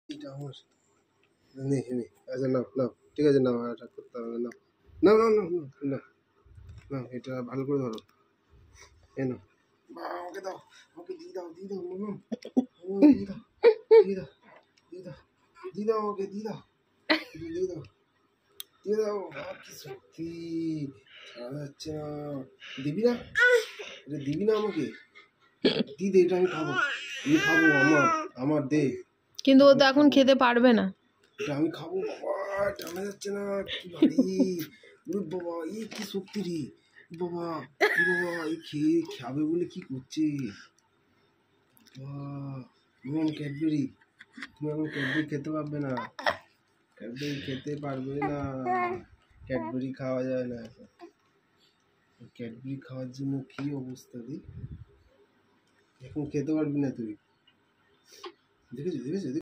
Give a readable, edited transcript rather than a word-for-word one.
এটা আমার নে নে আচ্ছা নাও নাও ঠিক আছে নাও আর করতে হবে না নাও নাও নাও নাও নাও নাও এটা ভালো করে ধরো এ নাও আমাকে দাও আমাকে দিয়ে দাও মামা দিয়ে দাও দিয়ে দাও দিয়ে দাও দিয়ে দাও আমাকে দিয়ে দাও দিয়ে দাও দিয়ে দাও কি সত্যি ছাড়া যাচ্ছে না দিবি না এটা দিবি না আমাকে দি দে এটা আমি খাবো আমার আমার দে কিন্তু ও তো এখন খেতে পারবে না এটা আমি খাবো বাবা টানা যাচ্ছে না কি ভারী ওরে বাবা এই কি সত্যি রে বাবা এই খেয়ে খাবে বলে কি করছে ক্যাডবেরি তুমি এখন ক্যাডবেরি খেতে পারবে না ক্যাডবেরি খেতে পারবে না ক্যাডবেরি খাওয়া যায় না ক্যাডবেরি খাওয়ার জন্য কি অবস্থা রে এখন খেতে পারবি না তুই দেখেছো